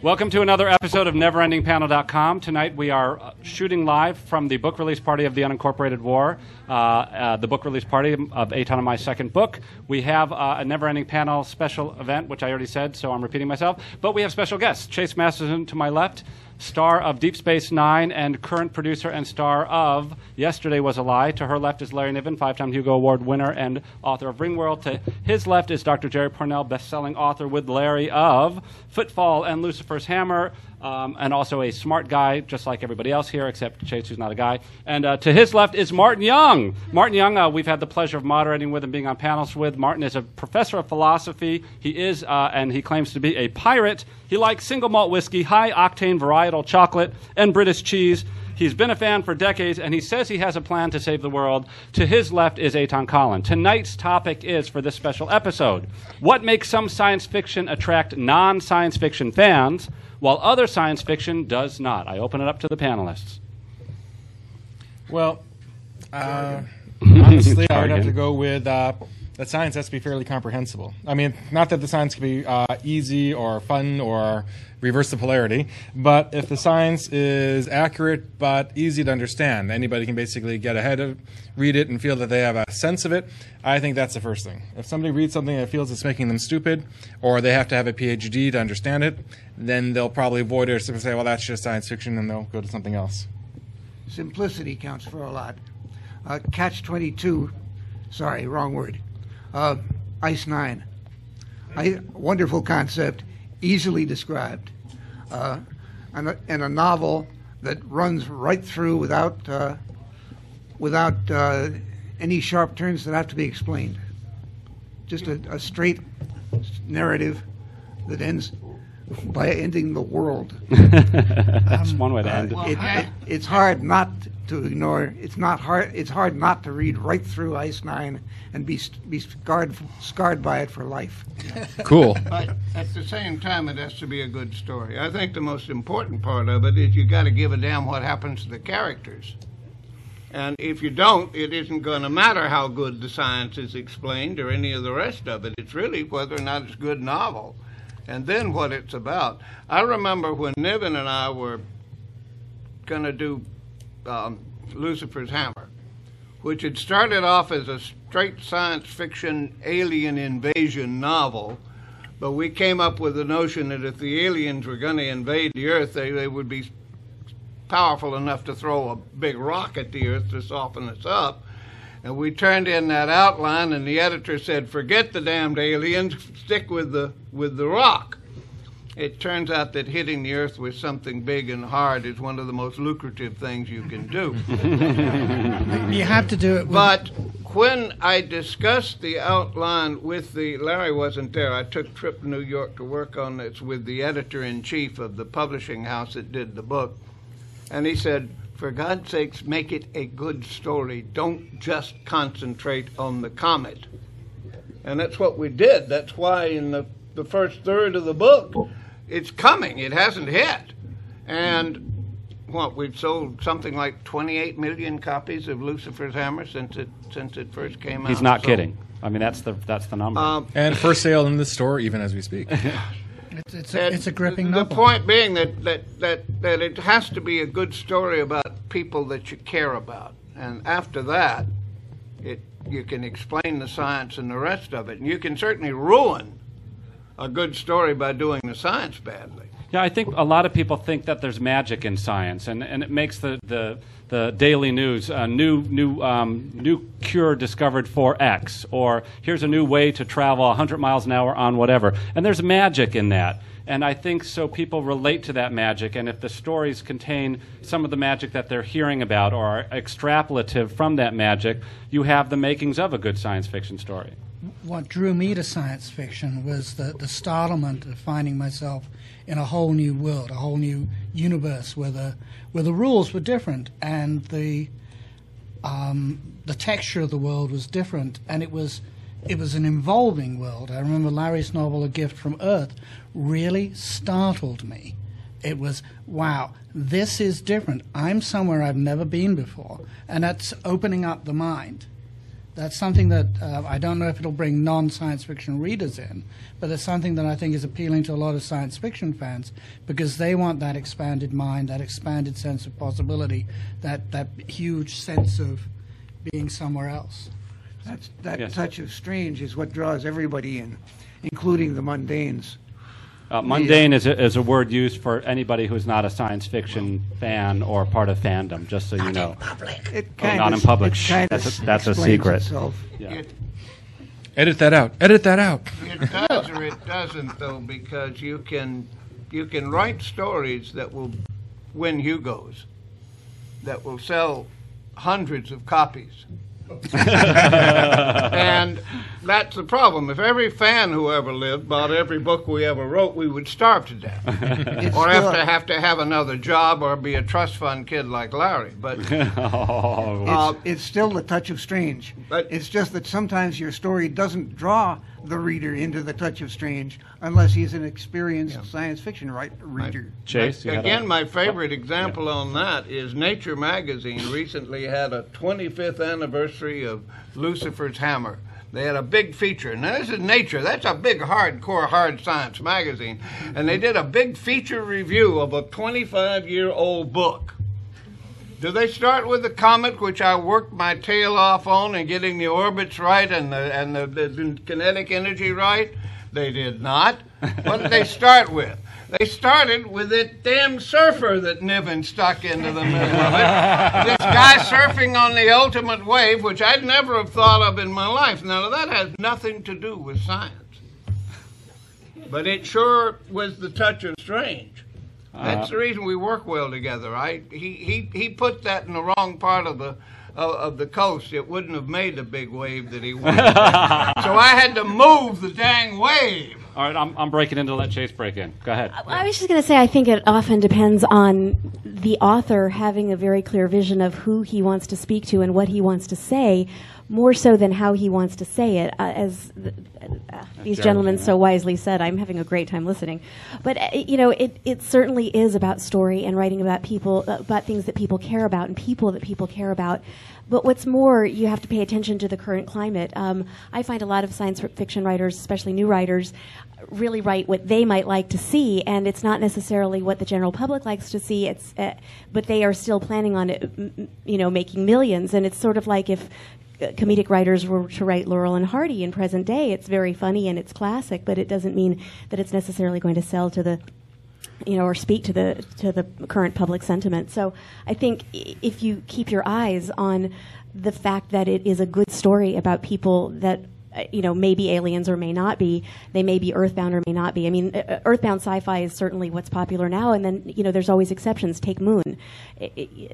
Welcome to another episode of NeverEndingPanel.com. Tonight we are shooting live from the book release party of The Unincorporated War, the book release party of Eitan and my second book. We have a Never Ending Panel special event, which I already said, so I'm repeating myself. But we have special guests. Chase Masterson to my left, star of Deep Space Nine and current producer and star of Yesterday Was a Lie. To her left is Larry Niven, five-time Hugo Award winner and author of Ringworld. To his left is Dr. Jerry Pournelle, best-selling author with Larry of Footfall and Lucifer's Hammer, and also a smart guy, just like everybody else here, except Chase, who's not a guy. And to his left is Martin Young. Martin Young, we've had the pleasure of moderating with and being on panels with. Martin is a professor of philosophy. He is, and he claims to be a pirate. He likes single malt whiskey, high-octane varietal chocolate, and British cheese. He's been a fan for decades, and he says he has a plan to save the world. To his left is Eitan Collin. Tonight's topic is, for this special episode, what makes some science fiction attract non-science fiction fans, while other science fiction does not? I open it up to the panelists. Well, honestly, I would have to go with that science has to be fairly comprehensible. I mean, not that the science can be easy or fun or reverse the polarity, but if the science is accurate but easy to understand, anybody can basically get ahead of, read it, and feel that they have a sense of it, I think that's the first thing. If somebody reads something that feels it's making them stupid, or they have to have a PhD to understand it, then they'll probably avoid it or simply say, well, that's just science fiction, and they'll go to something else. Simplicity counts for a lot. Catch-22, sorry, wrong word. Ice Nine. Wonderful concept, easily described, and a novel that runs right through without any sharp turns that have to be explained. Just a straight narrative that ends by ending the world. That's one way to end it. It's hard not to ignore. It's hard not to read right through Ice Nine and be scarred by it for life. Cool. But at the same time, it has to be a good story. I think the most important part of it is you got to give a damn what happens to the characters. And if you don't, it isn't going to matter how good the science is explained or any of the rest of it. It's really whether or not it's a good novel. And then what it's about. I remember when Niven and I were going to do Lucifer's Hammer, which had started off as a straight science fiction alien invasion novel, but we came up with the notion that if the aliens were going to invade the Earth, they would be powerful enough to throw a big rock at the Earth to soften us up. And we turned in that outline, and the editor said, forget the damned aliens, stick with the rock. It turns out that hitting the Earth with something big and hard is one of the most lucrative things you can do. You have to do it with... But when I discussed the outline with Larry wasn't there. I took a trip to New York to work on this with the editor-in-chief of the publishing house that did the book. And he said, for God's sakes, make it a good story. Don't just concentrate on the comet. And that's what we did. That's why in the first third of the book, it's coming. It hasn't hit. And we've sold something like 28 million copies of Lucifer's Hammer since it first came out. He's not kidding. I mean, that's the number. And for sale in the store, even as we speak. It's a gripping novel. The point being that it has to be a good story about people that you care about. And after that, you can explain the science and the rest of it. And you can certainly ruin a good story by doing the science badly. Yeah, I think a lot of people think that there's magic in science, and it makes the daily news new cure discovered for X, or here's a new way to travel 100 miles an hour on whatever. And there's magic in that. And I think so people relate to that magic, and if the stories contain some of the magic that they're hearing about or are extrapolative from that magic, you have the makings of a good science fiction story. What drew me to science fiction was the startlement of finding myself in a whole new world, a whole new universe where the rules were different and the texture of the world was different, and it was an involving world. I remember Larry's novel A Gift from Earth really startled me. It was, wow, this is different. I'm somewhere I've never been before, and that's opening up the mind. That's something that I don't know if it'll bring non-science fiction readers in, but it's something that I think is appealing to a lot of science fiction fans because they want that expanded mind, that expanded sense of possibility, that huge sense of being somewhere else. That Yes. touch of strange is what draws everybody in, including the mundanes. Mundane is a word used for anybody who's not a science fiction fan or part of fandom, just so you know. It not in public. Shh, that's a secret. Yeah. It, Edit that out. Edit that out. it does or it doesn't, though, because you can write stories that will win Hugos, that will sell hundreds of copies. And that's the problem. If every fan who ever lived bought every book we ever wrote, we would starve to death. Or have to have another job or be a trust fund kid like Larry. But It's still the touch of strange. But- It's just that sometimes your story doesn't draw the reader into the touch of strange unless he's an experienced science fiction reader. Chase, you had again, a- my favorite example on that is Nature magazine recently had a 25th anniversary of Lucifer's Hammer. They had a big feature. Now, this is Nature. That's a big, hardcore, hard science magazine. And they did a big feature review of a 25-year-old book. Do they start with the comet, which I worked my tail off on, and getting the orbits right and the kinetic energy right? They did not. What did they start with? They started with that damn surfer that Niven stuck into the middle of it. This guy surfing on the ultimate wave, which I'd never have thought of in my life. Now, that has nothing to do with science. But it sure was the touch of strange. That's the reason we work well together. He put that in the wrong part of the coast. It wouldn't have made the big wave that he wanted. So I had to move the dang wave. All right, I'm breaking in to let Chase break in. Go ahead. I was just going to say, I think it often depends on the author having a very clear vision of who he wants to speak to and what he wants to say, more so than how he wants to say it. These gentlemen so wisely said, I'm having a great time listening. But, it certainly is about story and writing about people, about things that people care about and people that people care about. But what's more, you have to pay attention to the current climate. I find a lot of science fiction writers, especially new writers, really write what they might like to see, and it's not necessarily what the general public likes to see. It's, but they are still planning on it, making millions. And it's sort of like if comedic writers were to write Laurel and Hardy in present day. It's very funny and it's classic, but it doesn't mean that it's necessarily going to sell to the or speak to the current public sentiment. So I think if you keep your eyes on the fact that it is a good story about people that may be aliens or may not be, they may be earthbound or may not be. I mean, earthbound sci-fi is certainly what's popular now, and then there's always exceptions. Take Moon.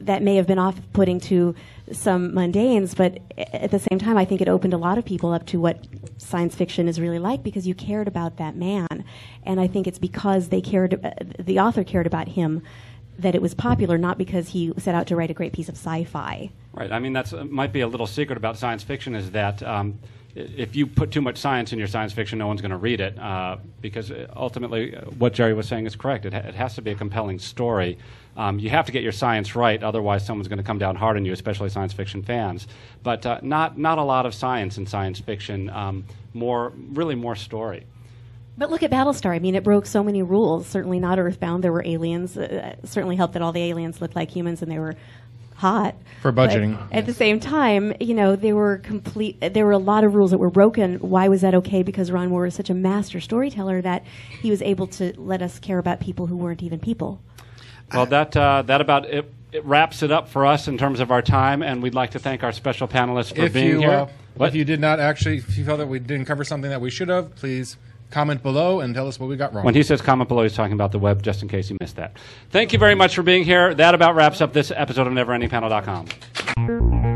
That may have been off-putting to some mundanes, but at the same time, I think it opened a lot of people up to what science fiction is really like because you cared about that man, and I think it's because the author cared about him that it was popular, not because he set out to write a great piece of sci-fi. Right. I mean, that might be a little secret about science fiction is that if you put too much science in your science fiction, no one's going to read it because ultimately what Jerry was saying is correct. It has to be a compelling story. You have to get your science right, otherwise someone's going to come down hard on you, especially science fiction fans. But not a lot of science in science fiction, really more story. But look at Battlestar. I mean, it broke so many rules. Certainly not Earthbound. There were aliens. Certainly helped that all the aliens looked like humans and they were hot. For budgeting. But at the same time, there were a lot of rules that were broken. Why was that okay? Because Ron Moore is such a master storyteller that he was able to let us care about people who weren't even people. Well, that about it wraps it up for us in terms of our time, and we'd like to thank our special panelists for being here. If you felt that we didn't cover something that we should have, please comment below and tell us what we got wrong. When he says comment below, he's talking about the web, just in case you missed that. Thank you very much for being here. That about wraps up this episode of NeverEndingPanel.com.